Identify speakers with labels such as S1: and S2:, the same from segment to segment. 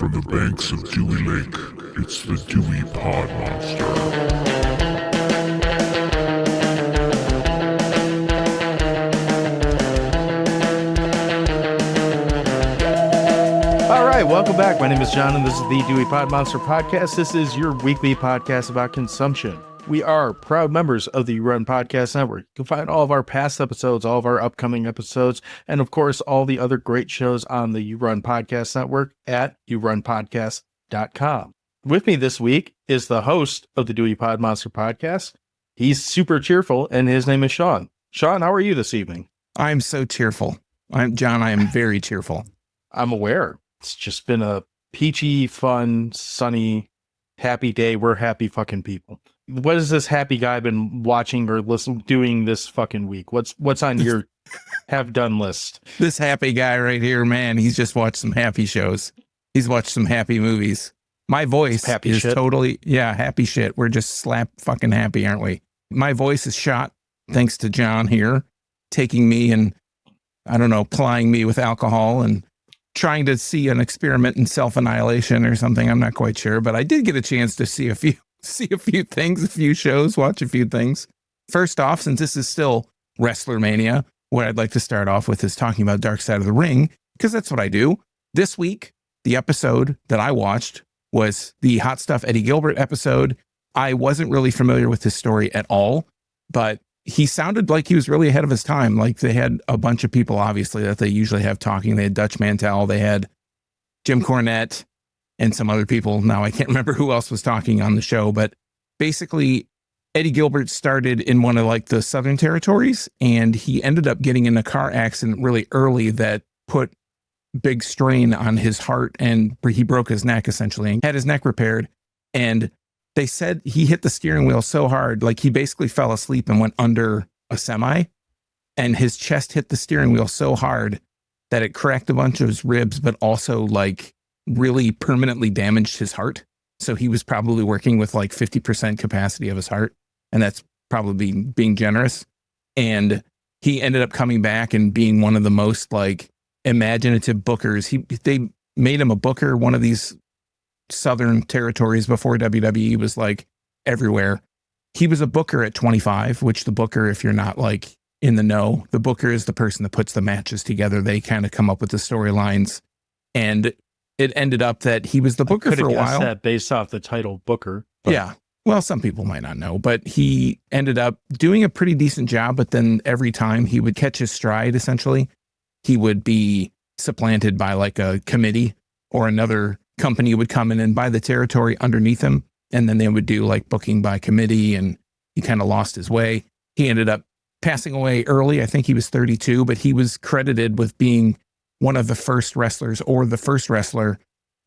S1: From the banks of Dewey Lake, it's the Dewey Pod Monster.
S2: All right, welcome back. My name is John, and this is the Dewey Pod Monster Podcast. This is your weekly podcast about consumption. We are proud members of the Run Podcast Network. You can find all of our past episodes, all of our upcoming episodes, and of course, all the other great shows on the You Run Podcast Network at yourunpodcast.com. With me this week is the host of the Dewey Pod Monster Podcast. He's super cheerful, and his name is Sean. Sean, how are you this evening?
S3: I'm so cheerful. John, I am very cheerful.
S2: I'm aware. It's just been a peachy, fun, sunny, happy day. We're happy fucking people. What has this happy guy been watching or doing this fucking week? What's on your have done list?
S3: This happy guy right here, man, he's just watched some happy shows. He's watched some happy movies. My voice
S2: happy
S3: is
S2: shit.
S3: Totally, happy shit. We're just slap fucking happy, aren't we? My voice is shot thanks to John here, taking me and, I don't know, plying me with alcohol and trying to see an experiment in self-annihilation or something. I'm not quite sure, but I did get a chance to see a few things, a few shows, watch a few things. First off, since this is still WresterMAYnia, what I'd like to start off with is talking about Dark Side of the Ring, because that's what I do. This week, the episode that I watched was the Hot Stuff Eddie Gilbert episode. I wasn't really familiar with his story at all, but he sounded like he was really ahead of his time. Like they had a bunch of people, obviously, that they usually have talking. They had Dutch Mantel, they had Jim Cornette, and some other people. Now, I can't remember who else was talking on the show, but basically, Eddie Gilbert started in one of like the Southern territories, and he ended up getting in a car accident really early that put big strain on his heart, and he broke his neck essentially and had his neck repaired. And they said he hit the steering wheel so hard, like he basically fell asleep and went under a semi, and his chest hit the steering wheel so hard that it cracked a bunch of his ribs, but also like really permanently damaged his heart. So he was probably working with like 50% capacity of his heart. And that's probably being generous. And he ended up coming back and being one of the most like imaginative bookers. They made him a booker, one of these Southern territories before WWE was like everywhere. He was a booker at 25, which the booker, if you're not like in the know, the booker is the person that puts the matches together. They kind of come up with the storylines. And it ended up that he was the booker for a while.
S2: That based off the title Booker. But.
S3: Yeah. Well, some people might not know, but he ended up doing a pretty decent job. But then every time he would catch his stride, essentially, he would be supplanted by like a committee or another company would come in and buy the territory underneath him. And then they would do like booking by committee, and he kind of lost his way. He ended up passing away early. I think he was 32, but he was credited with being one of the first wrestlers or the first wrestler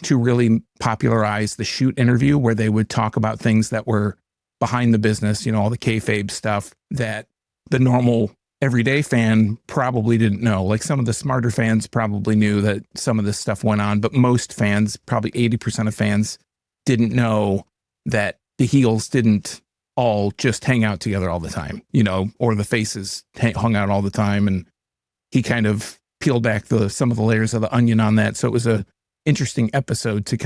S3: to really popularize the shoot interview, where they would talk about things that were behind the business, you know, all the kayfabe stuff that the normal everyday fan probably didn't know. Like some of the smarter fans probably knew that some of this stuff went on, but most fans, probably 80% of fans, didn't know that the heels didn't all just hang out together all the time, you know, or the faces hung out all the time. And he kind of peeled back some of the layers of the onion on that. So it was a interesting episode to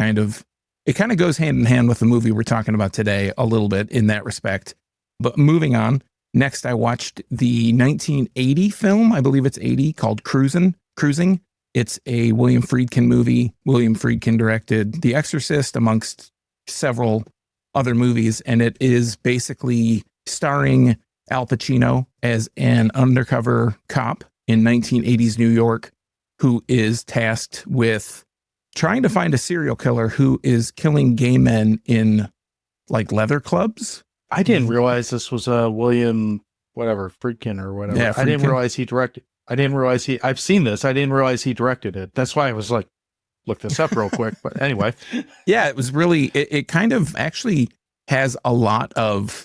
S3: it kind of goes hand in hand with the movie we're talking about today a little bit in that respect. But moving on, next I watched the 1980 film, I believe it's 80, called Cruising. It's a William Friedkin movie. William Friedkin directed The Exorcist amongst several other movies, and it is basically starring Al Pacino as an undercover cop in 1980s New York, who is tasked with trying to find a serial killer who is killing gay men in like leather clubs.
S2: I didn't realize this was William Friedkin or whatever.
S3: Yeah,
S2: I didn't realize he directed. I've seen this. I didn't realize he directed it. That's why I was like, look this up real quick. But anyway.
S3: Yeah, it was really, it kind of actually has a lot of,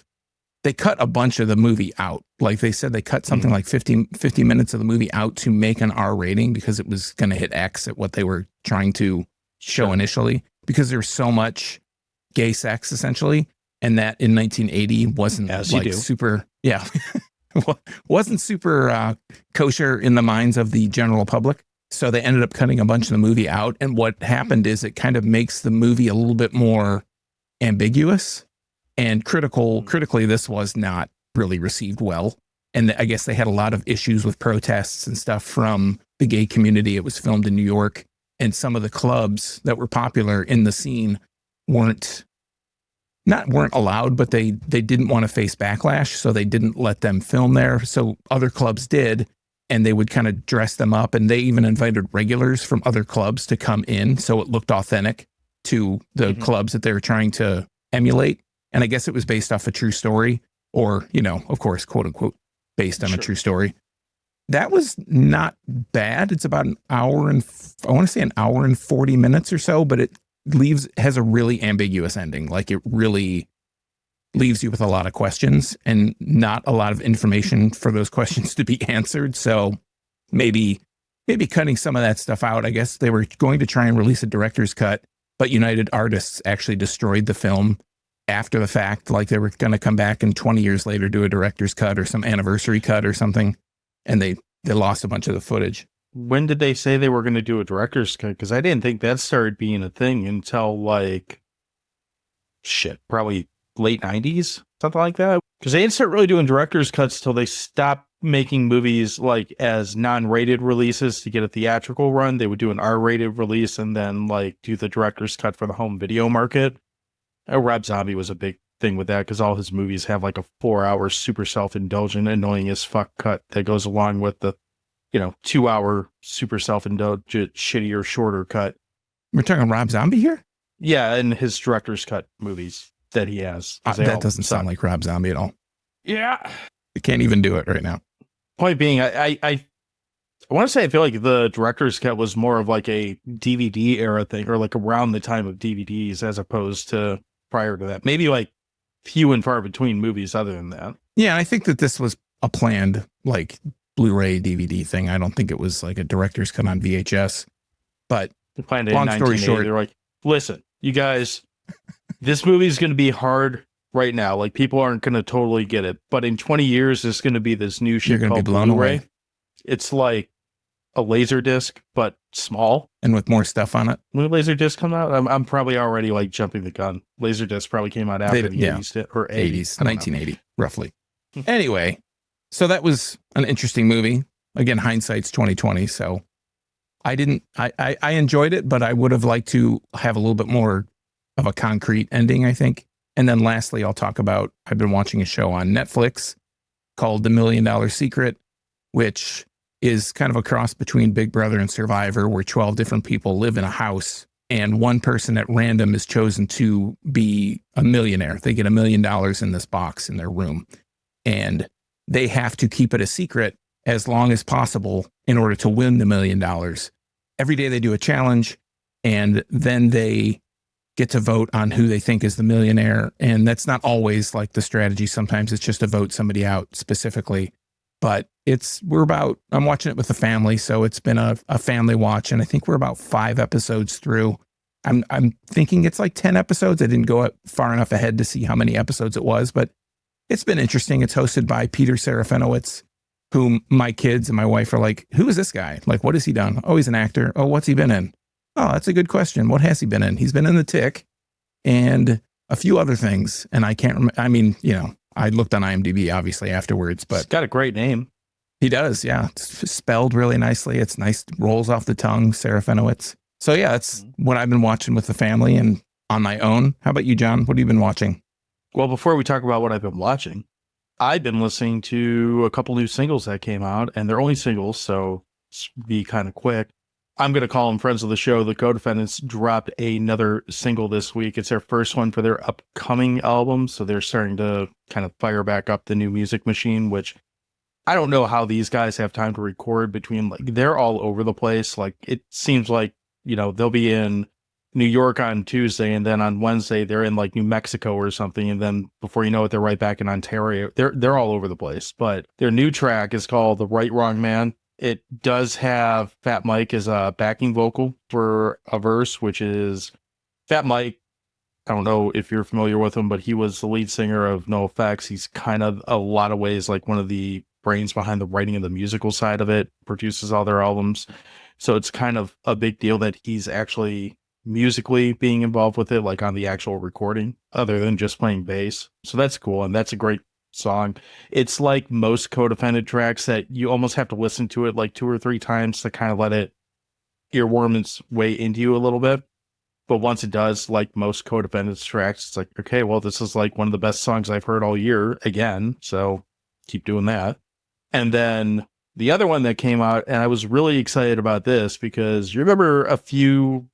S3: they cut a bunch of the movie out. Like they said, they cut something like 50 minutes of the movie out to make an R rating because it was going to hit X at what they were trying to show initially, because there's so much gay sex essentially. And that in 1980 wasn't super, wasn't super kosher in the minds of the general public. So they ended up cutting a bunch of the movie out. And what happened is it kind of makes the movie a little bit more ambiguous and critically. This was not really received well. And I guess they had a lot of issues with protests and stuff from the gay community. It was filmed in New York, and some of the clubs that were popular in the scene weren't allowed, but they didn't want to face backlash. So they didn't let them film there. So other clubs did. And they would kind of dress them up, and they even invited regulars from other clubs to come in, so it looked authentic to the clubs that they were trying to emulate. And I guess it was based off a true story, or, of course, quote unquote, based on a true story. That was not bad. It's about an hour and 40 minutes or so, but it has a really ambiguous ending. Like, it really leaves you with a lot of questions and not a lot of information for those questions to be answered. So maybe cutting some of that stuff out. I guess they were going to try and release a director's cut, but United Artists actually destroyed the film after the fact. Like, they were going to come back and 20 years later do a director's cut or some anniversary cut or something. And they lost a bunch of the footage.
S2: When did they say they were going to do a director's cut? Because I didn't think that started being a thing until probably late 90s, something like that. Because they didn't start really doing director's cuts till they stopped making movies as non-rated releases to get a theatrical run. They would do an R-rated release and then do the director's cut for the home video market. Rob Zombie was a big thing with that because all his movies have a 4-hour super self-indulgent, annoying as fuck cut that goes along with the 2-hour super self-indulgent, shittier, shorter cut.
S3: We're talking Rob Zombie here?
S2: Yeah, and his director's cut movies that he has.
S3: That doesn't sound like Rob Zombie at all.
S2: Yeah.
S3: You can't even do it right now.
S2: Point being, I want to say I feel like the director's cut was more of a DVD era thing, or around the time of DVDs as opposed to prior to that. Maybe few and far between movies other than that.
S3: Yeah, I think that this was a planned Blu-ray DVD thing. I don't think it was a director's cut on VHS. But
S2: they planned it in 1980. They're listen, you guys, this movie is going to be hard right now. People aren't going to totally get it. But in 20 years, there's going to be this new shit called Blu-ray. It's like a laser disc, but small.
S3: And with more stuff on it.
S2: When did laser disc come out? I'm probably already jumping the gun. Laser disc probably came out after the 80s or 80s.
S3: 1980, roughly. Anyway, so that was an interesting movie. Again, hindsight's 2020. So I enjoyed it, but I would have liked to have a little bit more of a concrete ending, I think. And then lastly, I'll talk about, I've been watching a show on Netflix called The $1 Million Secret, which is kind of a cross between Big Brother and Survivor, where 12 different people live in a house and one person at random is chosen to be a millionaire. They get $1 million in this box in their room, and they have to keep it a secret as long as possible in order to win the $1 million. Every day they do a challenge, and then they get to vote on who they think is the millionaire. And that's not always the strategy. Sometimes it's just to vote somebody out specifically. But I'm watching it with the family, so it's been a family watch, and I think we're about 5 episodes through. I'm thinking it's 10 episodes. I didn't go far enough ahead to see how many episodes it was, but it's been interesting. It's hosted by Peter Serafinowicz, whom my kids and my wife are who is this guy? What has he done? Oh, he's an actor. Oh, what's he been in? Oh, that's a good question. What has he been in? He's been in The Tick and a few other things. And I can't remember. I mean, I looked on IMDb obviously afterwards, but
S2: he's got a great name.
S3: He does. Yeah. It's spelled really nicely. It's nice. Rolls off the tongue. Serafinowicz. So yeah, that's what I've been watching with the family and on my own. How about you, John? What have you been watching?
S2: Well, before we talk about what I've been watching, I've been listening to a couple new singles that came out, and they're only singles, so be kind of quick. I'm going to call them friends of the show. The Co-Defendants dropped another single this week. It's their first one for their upcoming album, so they're starting to kind of fire back up the new music machine, which I don't know how these guys have time to record between, they're all over the place. It seems they'll be in New York on Tuesday, and then on Wednesday they're in New Mexico or something, and then before you know it, they're right back in Ontario. They're all over the place. But their new track is called The Right Wrong Man. It does have Fat Mike as a backing vocal for a verse, which is Fat Mike. I don't know if you're familiar with him, but he was the lead singer of NoFX. He's kind of a lot of ways one of the brains behind the writing of the musical side of it, produces all their albums. So it's kind of a big deal that he's actually musically being involved with it, like on the actual recording, other than just playing bass. So that's cool. And that's a great song. It's like most Codefendant tracks that you almost have to listen to it like 2 or 3 times to kind of let it earworm its way into you a little bit. But once it does, like most Codefendants tracks, it's like, okay, well, this is like one of the best songs I've heard all year again. So keep doing that. And then the other one that came out, and I was really excited about this because you remember a few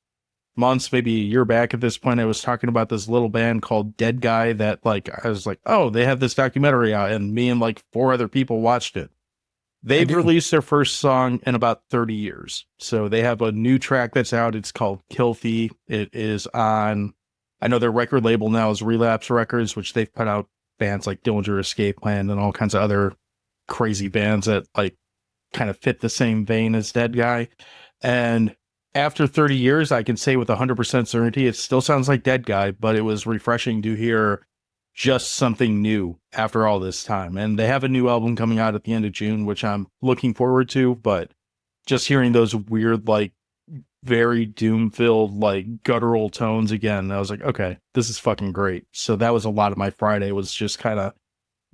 S2: months, maybe a year back at this point, I was talking about this little band called Dead Guy that like, I was like, oh, they have this documentary out, and me and like 4 other people watched it. They've released their first song in about 30 years. So they have a new track that's out. It's called Kilthy. It is on, I know their record label now is Relapse Records, which they've put out bands like Dillinger Escape Plan and all kinds of other crazy bands that like kind of fit the same vein as Dead Guy. And after 30 years, I can say with 100% certainty, it still sounds like Dead Guy, but it was refreshing to hear just something new after all this time. And they have a new album coming out at the end of June, which I'm looking forward to, but just hearing those weird, like very doom-filled, like guttural tones again, I was like, okay, this is fucking great. So that was a lot of my Friday, was just kind of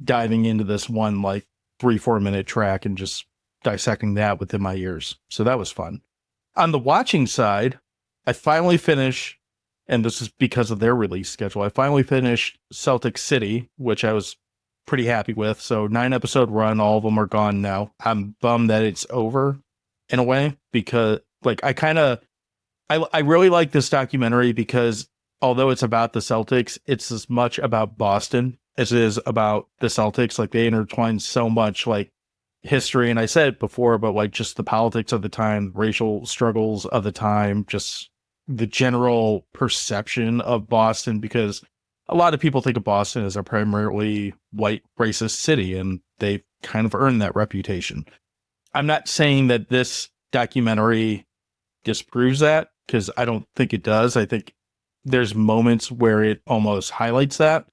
S2: diving into this one like 3-4 minute track and just dissecting that within my ears. So that was fun. On the watching side, I finally finished, and this is because of their release schedule, I finally finished Celtic City, which I was pretty happy with. So 9-episode run, all of them are gone now. I'm bummed that it's over in a way, because like I really like this documentary because although it's about the Celtics, it's as much about Boston as it is about the Celtics. Like they intertwine so much like history, and I said it before, but like just the politics of the time, racial struggles of the time, just the general perception of Boston, because a lot of people think of Boston as a primarily white racist city, and they've kind of earned that reputation. I'm not saying that this documentary disproves that, because I don't think it does. I think there's moments where it almost highlights that,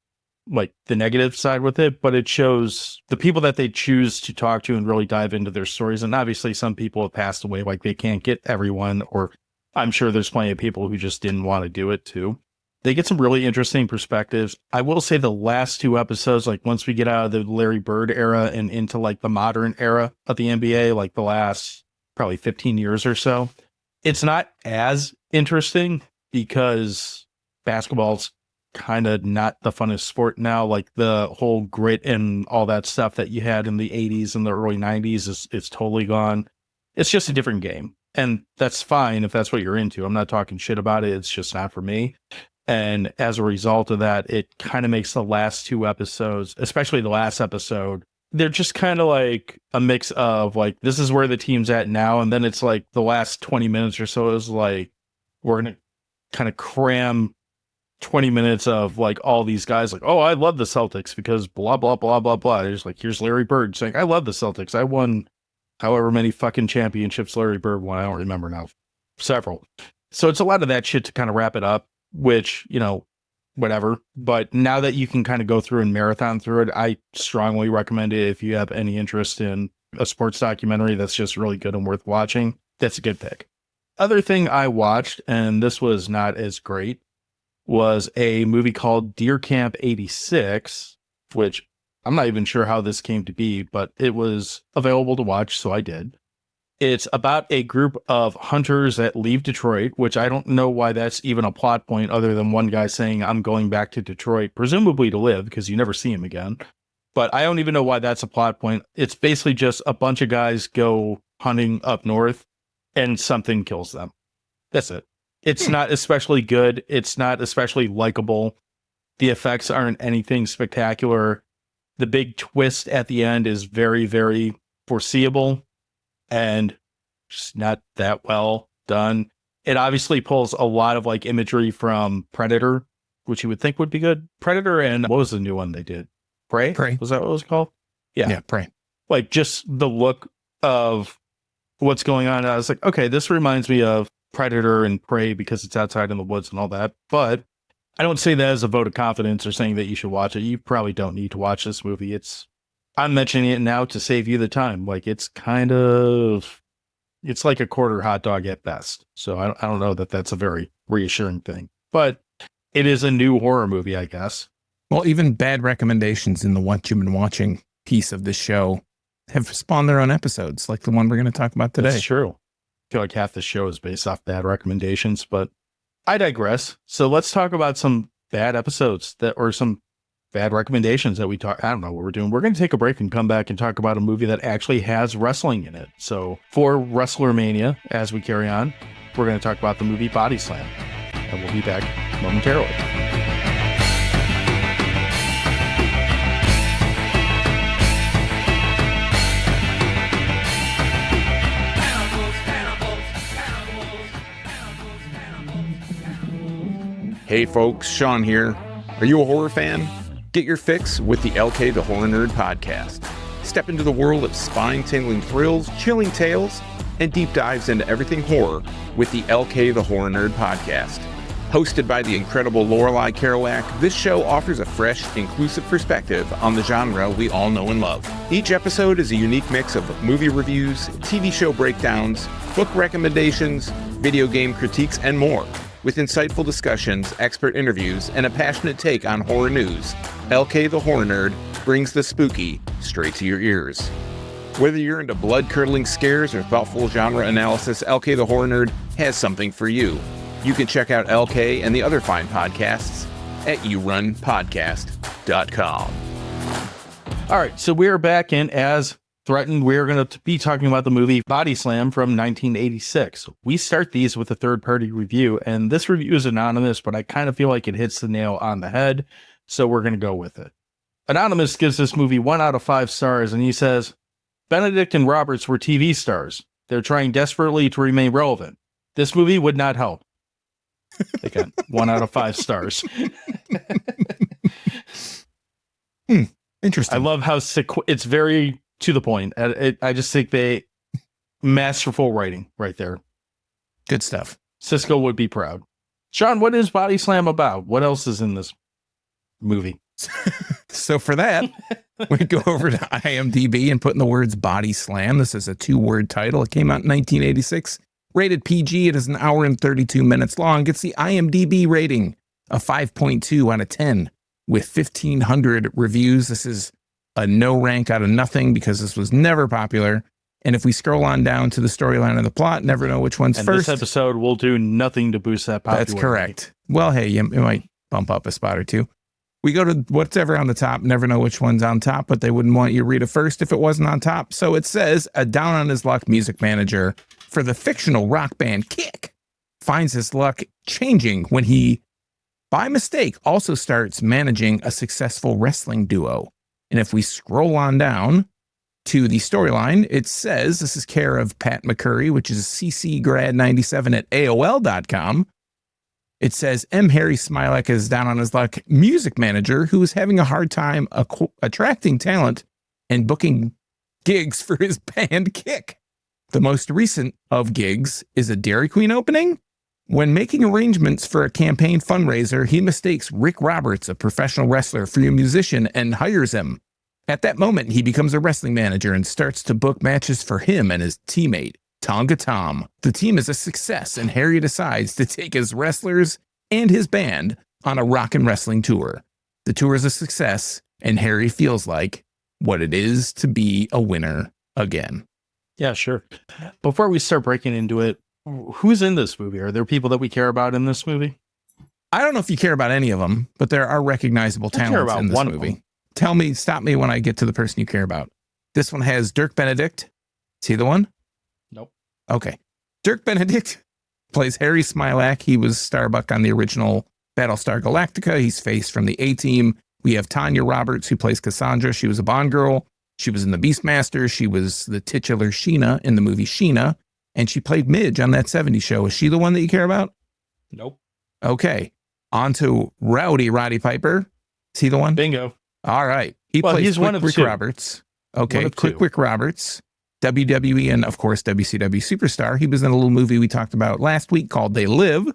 S2: like the negative side with it, but it shows the people that they choose to talk to and really dive into their stories. And obviously some people have passed away, like they can't get everyone, or I'm sure there's plenty of people who just didn't want to do it too. They get some really interesting perspectives. I will say the last 2 episodes, like once we get out of the Larry Bird era and into like the modern era of the NBA, like the last probably 15 years or so, it's not as interesting because basketball's kind of not the funnest sport now. Like the whole grit and all that stuff that you had in the 80s and the early 90s is totally gone. It's just a different game. And that's fine if that's what you're into. I'm not talking shit about it. It's just not for me. And as a result of that, it kind of makes the last 2 episodes, especially the last episode, they're just kind of like a mix of like, this is where the team's at now. And then it's like the last 20 minutes or so is like, we're going to kind of cram 20 minutes of like all these guys like, oh, I love the Celtics because blah, blah, blah, blah, blah. There's like, here's Larry Bird saying, I love the Celtics. I won however many fucking championships Larry Bird won. I don't remember now. Several. So it's a lot of that shit to kind of wrap it up, which, you know, whatever. But now that you can kind of go through and marathon through it, I strongly recommend it. If you have any interest in a sports documentary that's just really good and worth watching, that's a good pick. Other thing I watched, and this was not as great, was a movie called Deer Camp 86, which I'm not even sure how this came to be, but it was available to watch, so I did. It's about a group of hunters that leave Detroit, which I don't know why that's even a plot point other than one guy saying, I'm going back to Detroit, presumably to live, because you never see him again. But I don't even know why that's a plot point. It's basically just a bunch of guys go hunting up north and something kills them. That's it. It's not especially good. It's not especially likable. The effects aren't anything spectacular. The big twist at the end is very, very foreseeable and just not that well done. It obviously pulls a lot of like imagery from Predator, which you would think would be good. Predator, and what was the new one they did? Prey? Was that what it was called? Yeah, Prey. Like just the look of what's going on. I was like, okay, this reminds me of Predator and Prey because it's outside in the woods and all that. But I don't say that as a vote of confidence or saying that you should watch it. You probably don't need to watch this movie. I'm mentioning it now to save you the time. Like, it's kind of It's like a quarter hot dog at best. So I don't know that that's a very reassuring thing. But it is a new horror movie, I guess.
S3: Well, even bad recommendations in the What You've Been Watching piece of this show have spawned their own episodes, like the one we're going to talk about today.
S2: That's true. I feel like half the show is based off bad recommendations, but I digress. So let's talk about some bad episodes or some bad recommendations that we talk. I don't know what we're doing. We're going to take a break and come back and talk about a movie that actually has wrestling in it. So for WresterMAYnia, as we carry on, we're going to talk about the movie Body Slam, and we'll be back momentarily.
S4: Hey folks, Sean here. Are you a horror fan? Get your fix with the LK the Horror Nerd podcast. Step into the world of spine-tingling thrills, chilling tales, and deep dives into everything horror with the LK the Horror Nerd podcast. Hosted by the incredible Lorelei Kerouac, this show offers a fresh, inclusive perspective on the genre we all know and love. Each episode is a unique mix of movie reviews, TV show breakdowns, book recommendations, video game critiques, and more. With insightful discussions, expert interviews, and a passionate take on horror news, LK the Horror Nerd brings the spooky straight to your ears. Whether you're into blood-curdling scares or thoughtful genre analysis, LK the Horror Nerd has something for you. You can check out LK and the other fine podcasts at yourunpodcast.com.
S2: All right, so we're back in as threatened. We're going to be talking about the movie Body Slam from 1986. We start these with a third-party review, and this review is anonymous, but I kind of feel like it hits the nail on the head, so we're going to go with it. Anonymous gives this movie 1 out of 5 stars, and he says, Benedict and Roberts were TV stars. They're trying desperately to remain relevant. This movie would not help. Again, 1 out of 5 stars.
S3: Interesting.
S2: I love how it's very to the point. I just think masterful writing right there.
S3: Good stuff.
S2: Cisco would be proud. Sean, what is Body Slam about? What else is in this movie?
S3: So for that, we go over to IMDb and put in the words Body Slam. This is a 2-word title. It came out in 1986. Rated PG. It is an hour and 32 minutes long. Gets the IMDb rating of 5.2 out of 10 with 1,500 reviews. This is a no rank out of nothing because this was never popular. And if we scroll on down to the storyline and the plot, never know which one's first.
S2: This episode will do nothing to boost that popularity.
S3: That's correct. Well, hey, it might bump up a spot or two. We go to whatever on the top, never know which one's on top, but they wouldn't want you to read it first if it wasn't on top. So it says a down on his luck music manager for the fictional rock band KICK finds his luck changing when he, by mistake, also starts managing a successful wrestling duo. And if we scroll on down to the storyline, it says, this is care of Pat McCurry, which is ccgrad97 at AOL.com. It says, M. Harry Smilek is down on his luck music manager who is having a hard time attracting talent and booking gigs for his band KICK. The most recent of gigs is a Dairy Queen opening. When making arrangements for a campaign fundraiser, he mistakes Rick Roberts, a professional wrestler, for a musician and hires him. At that moment, he becomes a wrestling manager and starts to book matches for him and his teammate, Tonga Tom. The team is a success, and Harry decides to take his wrestlers and his band on a rock and wrestling tour. The tour is a success, and Harry feels like what it is to be a winner again.
S2: Yeah, sure. Before we start breaking into it, who's in this movie? Are there people that we care about in this movie?
S3: I don't know if you care about any of them, but there are recognizable talents in this movie. Stop me when I get to the person you care about. This one has Dirk Benedict. See the one?
S2: Nope.
S3: Okay. Dirk Benedict plays Harry Smilek. He was Starbuck on the original Battlestar Galactica. He's Face from the A-Team. We have Tanya Roberts, who plays Cassandra. She was a Bond girl. She was in the Beastmaster. She was the titular Sheena in the movie Sheena. And she played Midge on that 70s show. Is she the one that you care about?
S2: Nope.
S3: Okay. On to Rowdy Roddy Piper. Is he the one?
S2: Bingo.
S3: All right. He plays
S2: he's one of
S3: Rick
S2: two.
S3: Roberts. Okay.
S2: One of
S3: Quick
S2: two.
S3: Rick Roberts. WWE and, of course, WCW superstar. He was in a little movie we talked about last week called They Live.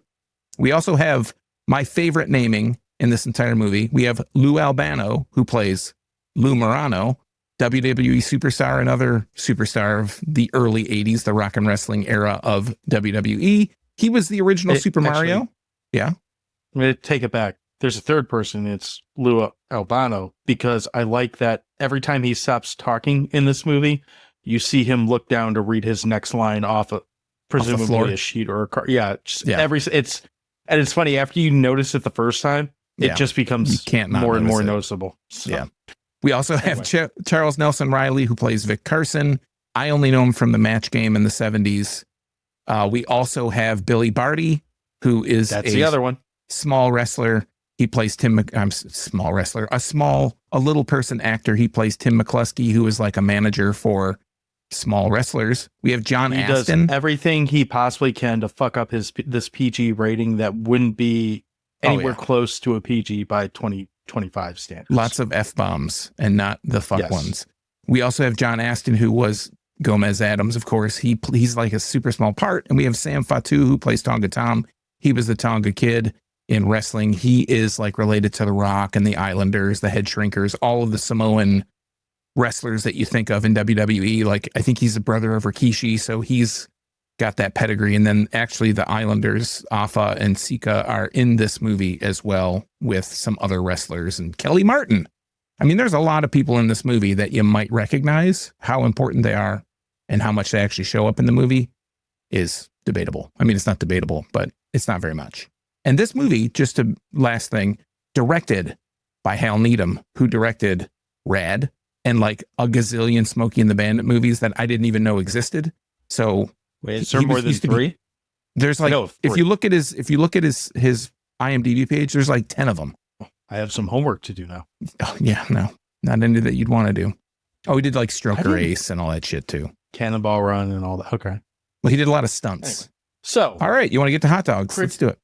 S3: We also have my favorite naming in this entire movie. We have Lou Albano, who plays Lou Morano. WWE superstar, another superstar of the early 80s, the rock and wrestling era of WWE. He was the original Super Mario. Yeah.
S2: I'm going to take it back. There's a third person. It's Lou Albano, because I like that every time he stops talking in this movie, you see him look down to read his next line off of presumably a sheet or a card. Yeah. It's funny. After you notice it the first time, it just becomes more and more noticeable. So.
S3: Yeah. We also have Charles Nelson Riley, who plays Vic Carson. I only know him from the Match Game in the 70s. We also have Billy Barty, who is
S2: the other one.
S3: Small wrestler. He plays Tim. I'm small wrestler. A little person actor. He plays Tim McCluskey, who is like a manager for small wrestlers. We have John Astin.
S2: He does everything he possibly can to fuck up this PG rating that wouldn't be anywhere close to a PG by 2025 standards.
S3: Lots of F-bombs and not the fuck ones. We also have John Astin, who was Gomez Adams, of course. He's like a super small part. And we have Sam Fatu, who plays Tonga Tom. He was the Tonga Kid in wrestling. He is like related to The Rock and the Islanders, the Head Shrinkers, all of the Samoan wrestlers that you think of in WWE. Like, I think he's a brother of Rikishi, so he's got that pedigree. And then actually the Islanders, Afa and Sika, are in this movie as well with some other wrestlers and Kelly Martin. I mean, there's a lot of people in this movie that you might recognize. How important they are and how much they actually show up in the movie is debatable. I mean, it's not debatable, but it's not very much. And this movie, just a last thing, directed by Hal Needham, who directed Rad and like a gazillion Smokey and the Bandit movies that I didn't even know existed. So
S2: wait, is there more than three?
S3: There's like, if you look at his IMDb page, there's like 10 of them.
S2: I have some homework to do now.
S3: Oh, yeah, no, not any that you'd want to do. Oh, he did like Stroker Ace and all that shit too.
S2: Cannonball Run and all that. Okay.
S3: Well, he did a lot of stunts.
S2: Anyway. So,
S3: all right, you want to get to hot dogs? Let's do it.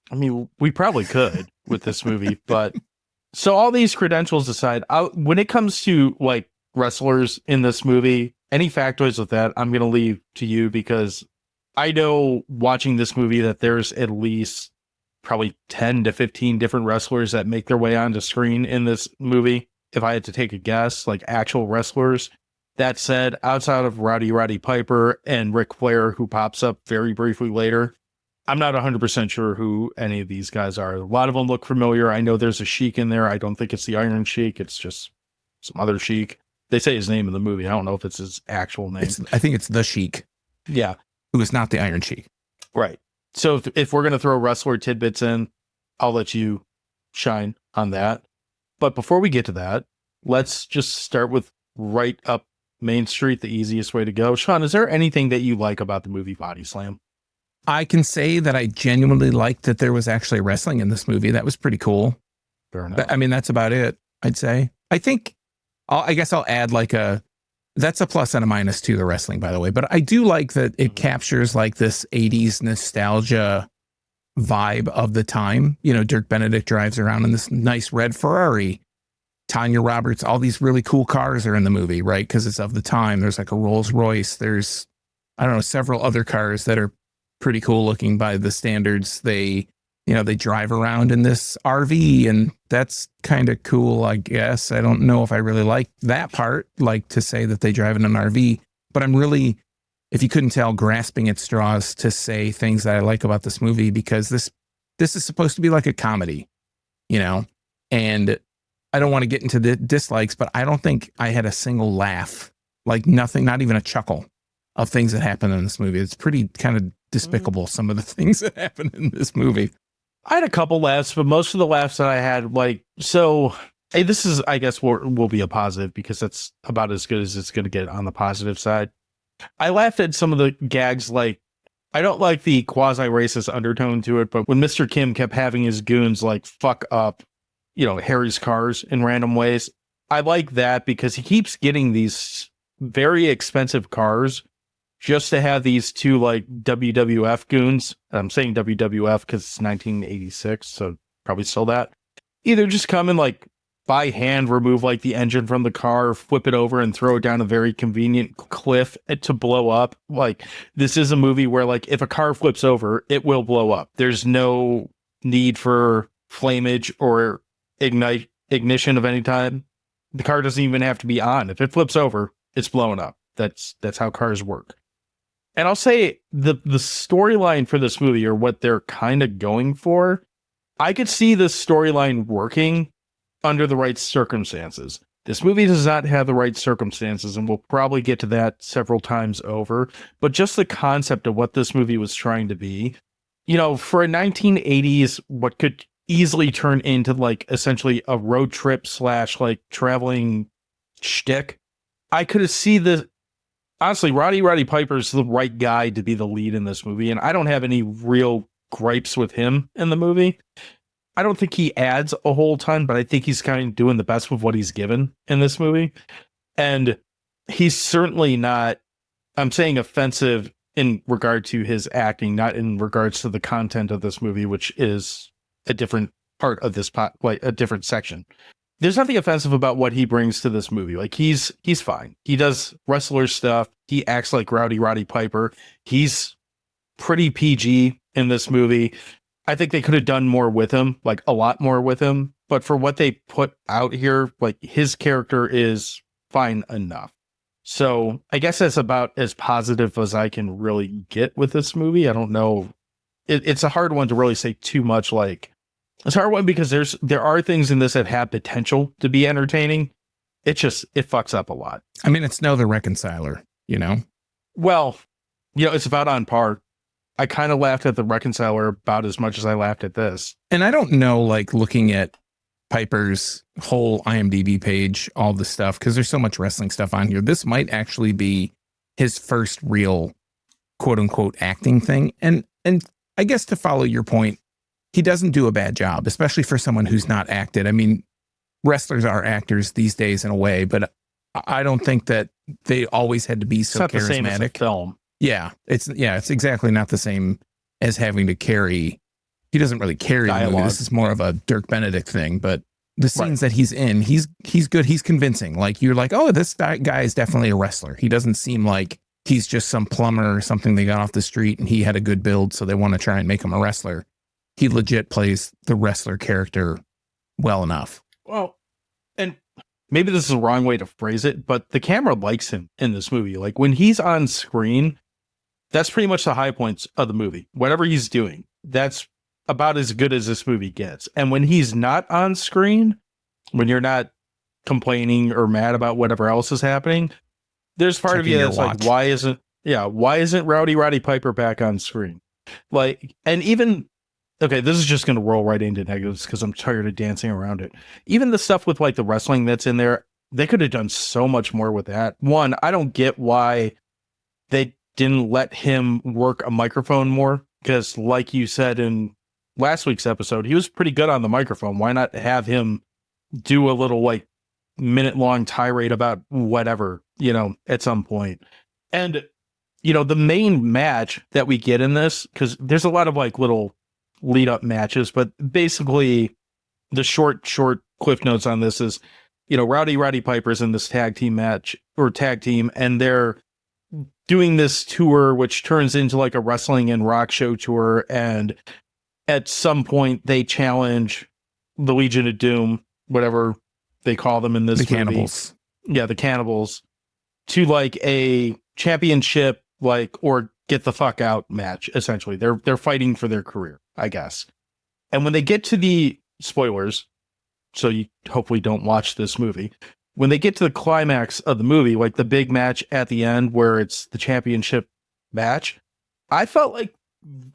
S2: I mean, we probably could with this movie, but so all these credentials aside, when it comes to like wrestlers in this movie, any factoids with that, I'm going to leave to you, because I know watching this movie that there's at least probably 10 to 15 different wrestlers that make their way onto screen in this movie. If I had to take a guess, like actual wrestlers. That said, outside of Roddy Piper and Ric Flair, who pops up very briefly later, I'm not 100% sure who any of these guys are. A lot of them look familiar. I know there's a Sheik in there. I don't think it's the Iron Sheik. It's just some other Sheik. They say his name in the movie. I don't know if it's his actual name.
S3: I think it's the Sheik.
S2: Yeah.
S3: Who is not the Iron Sheik.
S2: Right. So if we're going to throw wrestler tidbits in, I'll let you shine on that. But before we get to that, let's just start with right up Main Street, the easiest way to go. Sean, is there anything that you like about the movie Body Slam?
S3: I can say that I genuinely liked that there was actually wrestling in this movie. That was pretty cool.
S2: Fair enough.
S3: I mean, that's about it, I'd say. I guess I'll add that's a plus and a minus to the wrestling, by the way. But I do like that it captures like this 80s nostalgia vibe of the time. You know, Dirk Benedict drives around in this nice red Ferrari. Tanya Roberts, all these really cool cars are in the movie, right? Because it's of the time. There's like a Rolls Royce. There's, I don't know, several other cars that are pretty cool looking by the standards. They drive around in this RV, and that's kind of cool, I guess. I don't know if I really like that part, like to say that they drive in an RV, but I'm really, if you couldn't tell, grasping at straws to say things that I like about this movie, because this is supposed to be like a comedy, you know, and I don't want to get into the dislikes, but I don't think I had a single laugh, like nothing, not even a chuckle of things that happen in this movie. It's pretty kind of despicable, some of the things that happen in this movie.
S2: I had a couple laughs, but most of the laughs that I had, hey, this is, I guess, will be a positive, because that's about as good as it's going to get on the positive side. I laughed at some of the gags, like, I don't like the quasi-racist undertone to it, but when Mr. Kim kept having his goons, like, fuck up, Harry's cars in random ways, I like that, because he keeps getting these very expensive cars just to have these two like WWF goons. I'm saying WWF because it's 1986, so probably still that. Either just come and like by hand remove like the engine from the car, flip it over and throw it down a very convenient cliff to blow up. Like, this is a movie where like if a car flips over, it will blow up. There's no need for flamage or ignition of any type. the car doesn't even have to be on. If it flips over, it's blowing up. That's how cars work. And I'll say the storyline for this movie, or what they're kind of going for, I could see this storyline working under the right circumstances. This movie does not have the right circumstances, and we'll probably get to that several times over. But just the concept of what this movie was trying to be, for a 1980s, what could easily turn into like essentially a road trip / like traveling shtick. I could have seen this. Honestly, Roddy Piper's the right guy to be the lead in this movie, and I don't have any real gripes with him in the movie. I don't think he adds a whole ton, but I think he's kind of doing the best with what he's given in this movie. And he's certainly not, I'm saying offensive in regard to his acting, not in regards to the content of this movie, which is a different part of this like a different section. There's nothing offensive about what he brings to this movie. Like he's fine. He does wrestler stuff. He acts like Rowdy Roddy Piper. He's pretty PG in this movie. I think they could have done more with him, like a lot more with him. But for what they put out here, like his character is fine enough. So I guess that's about as positive as I can really get with this movie. I don't know. It's a hard one to really say too much. Like it's a hard one because there are things in this that have potential to be entertaining. It fucks up a lot.
S3: I mean, it's The Reconciler,
S2: Well, it's about on par. I kind of laughed at The Reconciler about as much as I laughed at this.
S3: And I don't know, like looking at Piper's whole IMDb page, all the stuff, because there's so much wrestling stuff on here. This might actually be his first real quote unquote acting thing. And I guess to follow your point, he doesn't do a bad job, especially for someone who's not acted. I mean, wrestlers are actors these days in a way, but I don't think that they always had to be so
S2: it's not
S3: charismatic.
S2: The same as a film.
S3: Yeah, it's exactly not the same as having to carry. He doesn't really carry the movie. This is more of a Dirk Benedict thing, but the scenes that he's in, he's good. He's convincing. Like you're like, oh, this guy is definitely a wrestler. He doesn't seem like he's just some plumber or something they got off the street and he had a good build, so they want to try and make him a wrestler. He legit plays the wrestler character well enough.
S2: Well, and maybe this is the wrong way to phrase it, but the camera likes him in this movie. Like when he's on screen, that's pretty much the high points of the movie. Whatever he's doing, that's about as good as this movie gets. And when he's not on screen, when you're not complaining or mad about whatever else is happening, there's part of you that's like, why isn't Rowdy Roddy Piper back on screen? Like, and even, okay, this is just going to roll right into negatives because I'm tired of dancing around it. Even the stuff with like the wrestling that's in there, they could have done so much more with that. One, I don't get why they didn't let him work a microphone more, because like you said in last week's episode, he was pretty good on the microphone. Why not have him do a little like minute-long tirade about whatever, at some point? And, the main match that we get in this, because there's a lot of like little lead-up matches, but basically the short cliff notes on this is, Rowdy Roddy Piper's in this tag team match, or tag team, and they're doing this tour, which turns into like a wrestling and rock show tour. And at some point they challenge the Legion of Doom, whatever they call them in this movie.
S3: Cannibals.
S2: Yeah, the Cannibals, to like a championship, like, or get the fuck out match. Essentially, they're fighting for their career, I guess. And when they get to the spoilers, so you hopefully don't watch this movie, when they get to the climax of the movie, like the big match at the end where it's the championship match, I felt like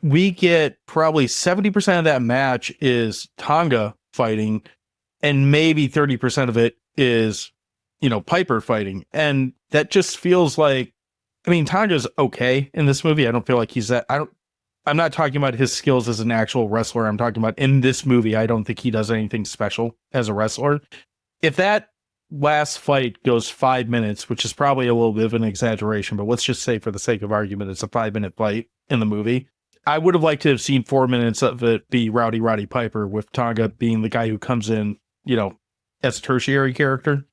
S2: we get probably 70% of that match is Tonga fighting, and maybe 30% of it is, Piper fighting. And that just feels like, I mean, Tonga's okay in this movie. I don't feel like he's that. I'm not talking about his skills as an actual wrestler. I'm talking about in this movie, I don't think he does anything special as a wrestler. If that last fight goes 5 minutes, which is probably a little bit of an exaggeration, but let's just say for the sake of argument, it's a 5-minute fight in the movie. I would have liked to have seen 4 minutes of it be Rowdy Roddy Piper, with Tonga being the guy who comes in, as a tertiary character.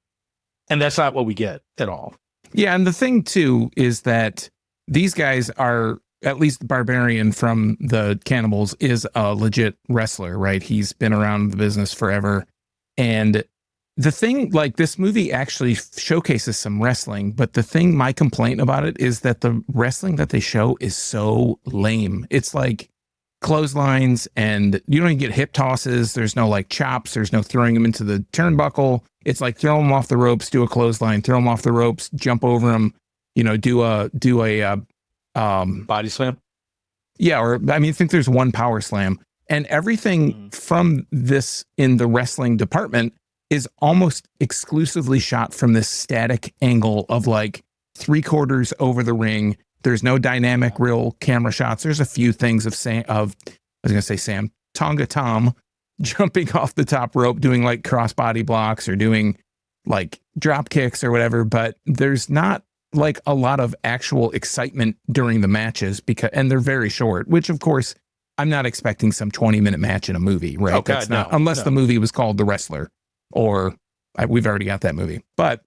S2: And that's not what we get at all.
S3: Yeah. And the thing too, is that these guys are, at least Barbarian from the Cannibals is a legit wrestler, right? He's been around the business forever. And the thing, like, this movie actually showcases some wrestling, but my complaint about it is that the wrestling that they show is so lame. It's like clotheslines, and you don't even get hip tosses. There's no like chops. There's no throwing them into the turnbuckle. It's like throw them off the ropes, do a clothesline, throw them off the ropes, jump over them, do a
S2: body slam.
S3: Yeah. Or I mean, I think there's one power slam, and everything from this in the wrestling department is almost exclusively shot from this static angle of like 3/4 over the ring. There's no dynamic real camera shots. There's a few things of Tonga Tom jumping off the top rope, doing like crossbody blocks or doing like drop kicks or whatever. But there's not like a lot of actual excitement during the matches and they're very short, which of course I'm not expecting some 20-minute match in a movie, right?
S2: Oh,
S3: That's
S2: God,
S3: not, unless
S2: no.
S3: the movie was called The Wrestler, or we've already got that movie. But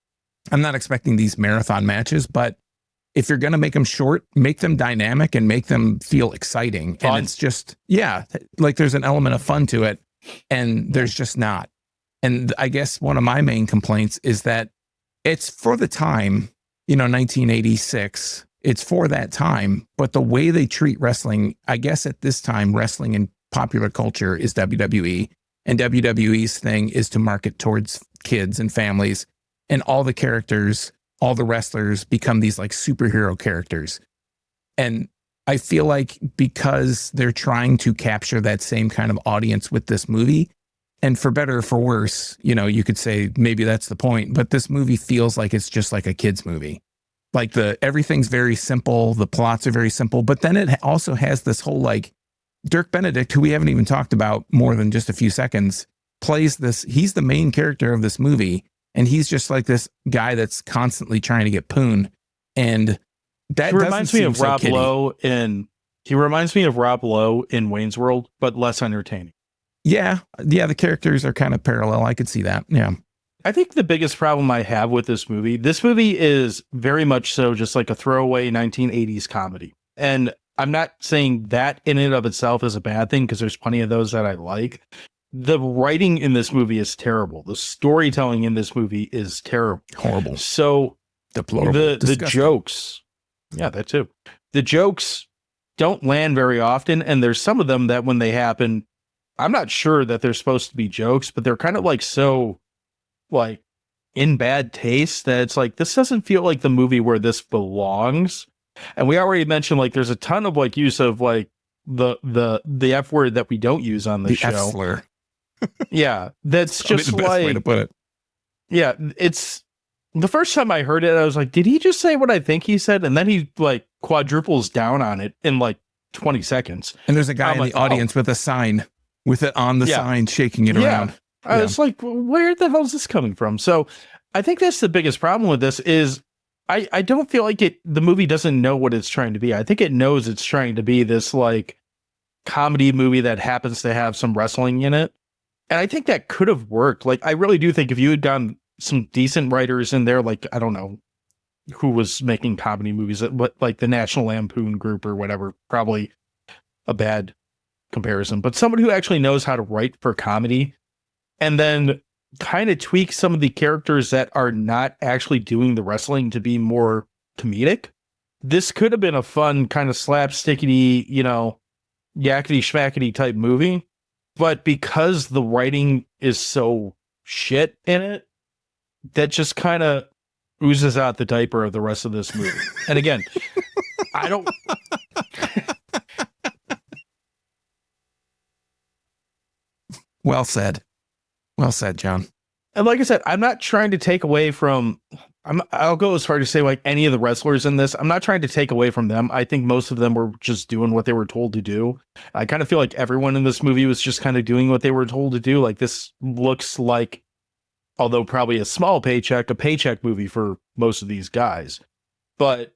S3: I'm not expecting these marathon matches. But if you're going to make them short, make them dynamic and make them feel exciting.
S2: Fun.
S3: And it's just, like there's an element of fun to it, and there's just not. And I guess one of my main complaints is that it's for the time, 1986, it's for that time, but the way they treat wrestling, I guess at this time, wrestling in popular culture is WWE, and WWE's thing is to market towards kids and families, and all the characters, all the wrestlers become these like superhero characters. And I feel like because they're trying to capture that same kind of audience with this movie, and for better or for worse, you could say maybe that's the point, but this movie feels like it's just like a kid's movie. Like everything's very simple. The plots are very simple, but then it also has this whole like Dirk Benedict, who we haven't even talked about more than just a few seconds, plays this. He's the main character of this movie. And he's just like this guy that's constantly trying to get poon. And that
S2: reminds me of
S3: so
S2: Rob
S3: kiddie.
S2: Lowe he reminds me of Rob Lowe in Wayne's World, but less entertaining.
S3: Yeah. The characters are kind of parallel. I could see that. Yeah.
S2: I think the biggest problem I have with this movie is very much so just like a throwaway 1980s comedy. And I'm not saying that in and of itself is a bad thing, because there's plenty of those that I like. The writing in this movie is terrible. The storytelling in this movie is terrible.
S3: Horrible.
S2: So
S3: deplorable.
S2: The jokes, that too. The jokes don't land very often. And there's some of them that when they happen, I'm not sure that they're supposed to be jokes, but they're kind of like so like in bad taste that it's like, this doesn't feel like the movie where this belongs. And we already mentioned like there's a ton of like use of like the F word that we don't use on the show.
S3: F-slur.
S2: Yeah, that's just
S3: the best way to put it.
S2: Yeah, it's the first time I heard it, I was like, did he just say what I think he said? And then he like quadruples down on it in like 20 seconds.
S3: And there's a guy in the audience with a sign, with it on the sign, shaking it around.
S2: I was like, where the hell is this coming from? So I think that's the biggest problem with this is I don't feel like the movie doesn't know what it's trying to be. I think it knows it's trying to be this like comedy movie that happens to have some wrestling in it. And I think that could have worked. Like, I really do think if you had gotten some decent writers in there, like, I don't know who was making comedy movies, but like the National Lampoon Group or whatever, probably a bad comparison, but somebody who actually knows how to write for comedy and then kind of tweak some of the characters that are not actually doing the wrestling to be more comedic. This could have been a fun kind of slapstickety, yakety schmackety type movie. But because the writing is so shit in it, that just kind of oozes out the diaper of the rest of this movie. And again, I don't...
S3: Well said. Well said, John.
S2: And like I said, I'm not trying to take away from... I'll go as far to say like any of the wrestlers in this. I'm not trying to take away from them. I think most of them were just doing what they were told to do. I kind of feel like everyone in this movie was just kind of doing what they were told to do. Like this looks like, although probably a small paycheck, a paycheck movie for most of these guys. But,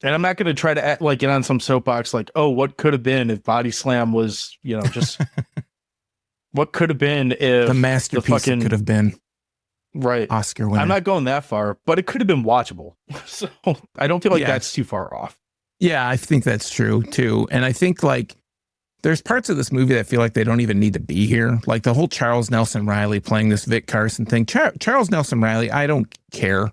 S2: and I'm not going to try to act like get on some soapbox like, oh, what could have been if Body Slam was, just what could have been if
S3: the masterpiece could have been.
S2: Right.
S3: Oscar winner.
S2: I'm not going that far, but it could have been watchable. So I don't feel like that's too far off.
S3: Yeah, I think that's true too. And I think like there's parts of this movie that feel like they don't even need to be here. Like the whole Charles Nelson Riley playing this Vic Carson thing. Charles Nelson Riley, I don't care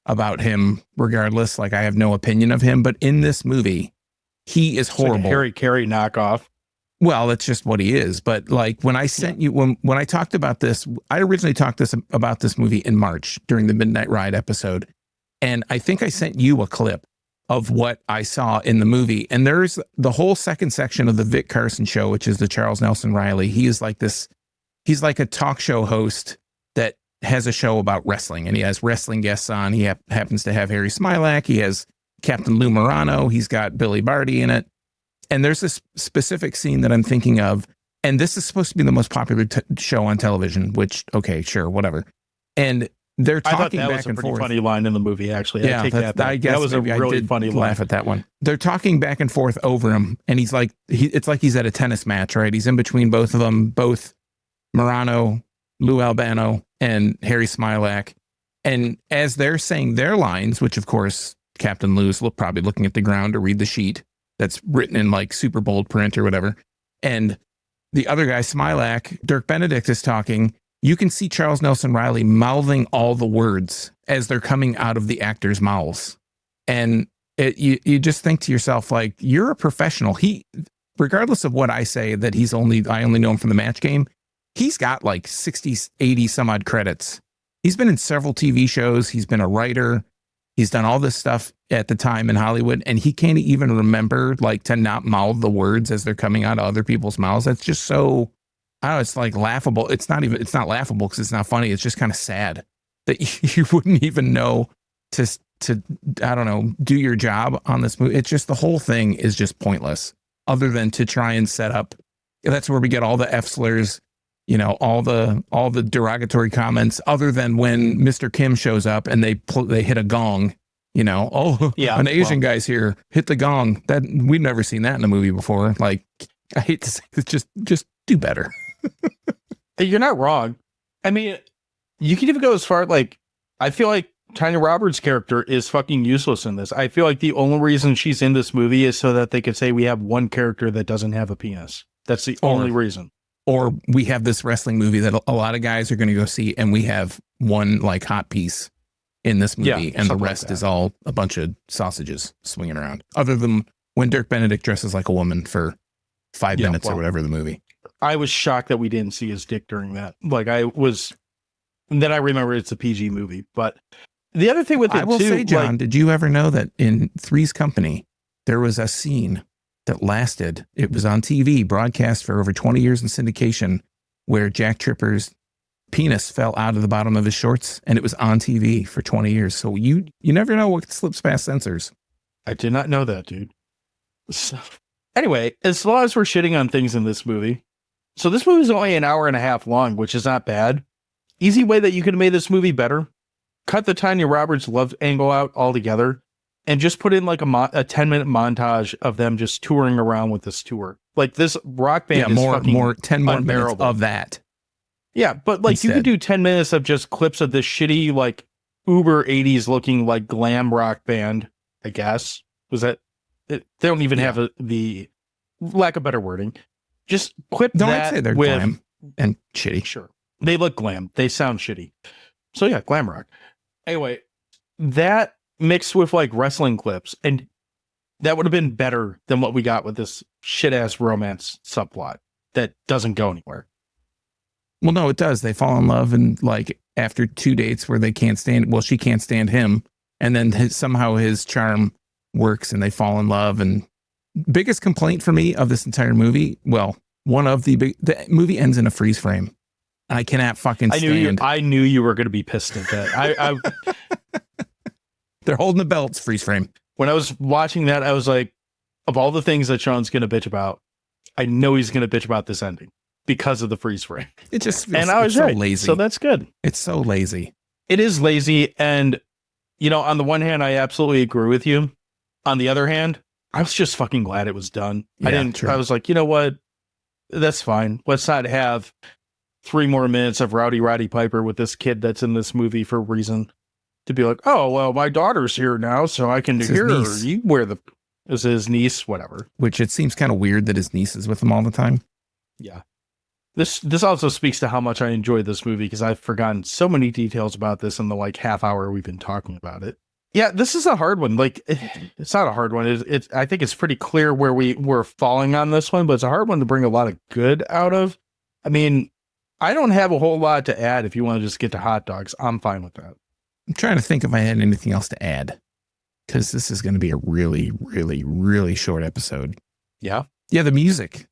S3: about him regardless. Like I have no opinion of him, but in this movie, he is horrible.
S2: Like a Harry Carey knockoff.
S3: Well, that's just what he is. But like when I sent you, when I talked about this, I originally talked about this movie in March during the Midnight Ride episode. And I think I sent you a clip of what I saw in the movie. And there's the whole second section of the Vic Carson show, which is the Charles Nelson Riley. He is like this, he's like a talk show host that has a show about wrestling, and he has wrestling guests on. He happens to have Harry Smilak. He has Captain Lou Morano. He's got Billy Barty in it. And there's this specific scene that I'm thinking of. And this is supposed to be the most popular show on television, which, okay, sure, whatever. And they're talking back and forth. That was a pretty
S2: funny line in the movie, actually.
S3: Yeah,
S2: I take that back.
S3: I guess
S2: that was a really funny line.
S3: Laugh at that one. They're talking back and forth over him, and he's like, it's like he's at a tennis match, right? He's in between both of them, both Morano, Lou Albano, and Harry Smilak. And as they're saying their lines, which of course Captain Lou's probably looking at the ground to read the sheet that's written in like super bold print or whatever, and the other guy, Smilak, Dirk Benedict, is talking. You can see Charles Nelson Riley mouthing all the words as they're coming out of the actors' mouths. And you just think to yourself, like, you're a professional. Regardless of what I say, that I only know him from the Match Game, he's got like 60, 80 some odd credits. He's been in several TV shows. He's been a writer. He's done all this stuff at the time in Hollywood, and he can't even remember like to not mouth the words as they're coming out of other people's mouths. That's just so, I don't know, it's like laughable. It's not laughable because it's not funny. It's just kind of sad that you wouldn't even know to, I don't know, do your job on this movie. It's just, the whole thing is just pointless other than to try and set up. That's where we get all the F slurs, you know, all the derogatory comments, other than when Mr. Kim shows up and they hit a gong, you know, an Asian guy's here, hit the gong. That we've never seen that in a movie before. Like, I hate to say it's just do better.
S2: You're not wrong. I mean, you can even go as far, like, I feel like Tanya Roberts' character is fucking useless in this. I feel like the only reason she's in this movie is so that they could say we have one character that doesn't have a penis. That's the only reason.
S3: Or we have this wrestling movie that a lot of guys are going to go see, and we have one like hot piece in this movie, and the rest is all a bunch of sausages swinging around. Other than when Dirk Benedict dresses like a woman for 5 minutes or whatever the movie.
S2: I was shocked that we didn't see his dick during that. Like then I remember it's a PG movie. But the other thing with it, I will say,
S3: John, like, did you ever know that in Three's Company, there was a scene that lasted, it was on TV, broadcast for over 20 years in syndication, where Jack Tripper's penis fell out of the bottom of his shorts, and it was on TV for 20 years. So you never know what slips past censors.
S2: I did not know that, dude. So, anyway, as long as we're shitting on things in this movie, so this movie is only an hour and a half long, which is not bad. Easy way that you could have made this movie better: cut the Tanya Roberts love angle out altogether, and just put in like a 10-minute montage of them just touring around with this tour. Like, this rock band is fucking
S3: 10 more minutes of that.
S2: Yeah, but like instead, you could do 10 minutes of just clips of this shitty, like, uber 80s looking like glam rock band, I guess. Was that they don't even have the lack of better wording. Just clip that.
S3: I'd say they're glam and shitty.
S2: Sure. They look glam. They sound shitty. So yeah, glam rock. Anyway, that mixed with like wrestling clips, and that would have been better than what we got with this shit ass romance subplot that doesn't go anywhere.
S3: Well, no, it does. They fall in love, and like after 2 dates where they can't stand, well, she can't stand him, and then somehow his charm works and they fall in love. And biggest complaint for me of this entire movie, well, the movie ends in a freeze frame. I cannot fucking stand.
S2: I knew you were going to be pissed at that.
S3: They're holding the belts, freeze frame.
S2: When I was watching that, I was like, of all the things that Sean's going to bitch about, I know he's going to bitch about this ending because of the freeze frame.
S3: It just feels,
S2: and I was right,
S3: so lazy.
S2: So that's good.
S3: It's so lazy.
S2: It is lazy. And, you know, on the one hand, I absolutely agree with you. On the other hand, I was just fucking glad it was done.
S3: Yeah,
S2: I was like, you know what? That's fine. Let's not have 3 more minutes of Rowdy Roddy Piper with this kid that's in this movie for a reason to be like, oh, well, my daughter's here now, so I can hear her. You wear the is his niece, whatever.
S3: Which it seems kind of weird that his niece is with him all the time.
S2: Yeah. This also speaks to how much I enjoyed this movie because I've forgotten so many details about this in the like half hour we've been talking about it. Yeah, this is a hard one. Like, it's not a hard one. It's I think it's pretty clear where we're falling on this one, but it's a hard one to bring a lot of good out of. I mean, I don't have a whole lot to add. If you want to just get to hot dogs, I'm fine with that.
S3: I'm trying to think if I had anything else to add, because this is going to be a really, really, really short episode.
S2: Yeah.
S3: Yeah, the music.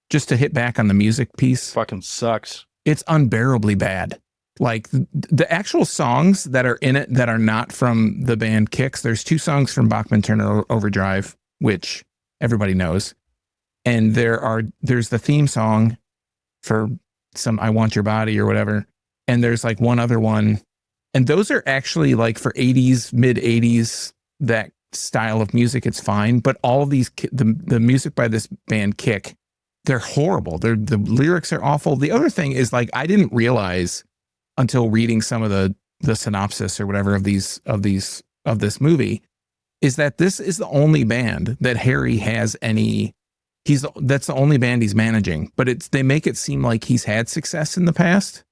S3: Just to hit back on the music piece.
S2: Fucking sucks.
S3: It's unbearably bad. Like the actual songs that are in it that are not from the band Kicks. There's 2 songs from Bachman Turner Overdrive, which everybody knows. And there's the theme song for some I Want Your Body or whatever. And there's like one other one. And those are actually like for 80s, mid 80s, that style of music, it's fine. But all of these, the music by this band Kick, they're horrible. The lyrics are awful. The other thing is, like, I didn't realize until reading some of the synopsis or whatever of this movie, is that this is the only band that Harry has any. That's the only band he's managing. But they make it seem like he's had success in the past.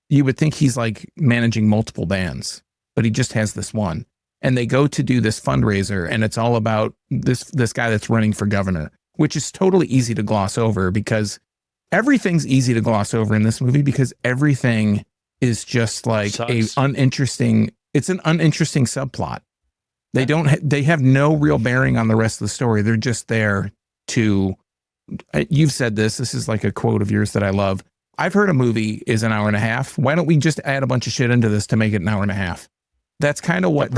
S3: You would think he's like managing multiple bands, but he just has this one. And they go to do this fundraiser, and it's all about this guy that's running for governor, which is totally easy to gloss over because everything's easy to gloss over in this movie because everything is just like it's an uninteresting subplot. They have no real bearing on the rest of the story. They're just there to, you've said this is like a quote of yours that I love. I've heard a movie is an hour and a half. Why don't we just add a bunch of shit into this to make it an hour and a half? That's kind of what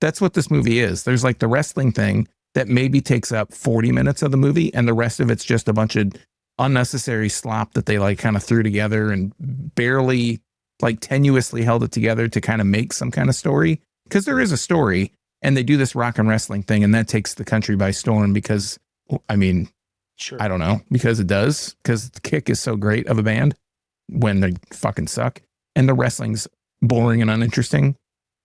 S3: that's what this movie is. There's like the wrestling thing that maybe takes up 40 minutes of the movie, and the rest of it's just a bunch of unnecessary slop that they like kind of threw together and barely like tenuously held it together to kind of make some kind of story. Because there is a story, and they do this rock and wrestling thing, and that takes the country by storm because, I mean,
S2: sure,
S3: I don't know, because it does, because the Kick is so great of a band when they fucking suck, and the wrestling's boring and uninteresting.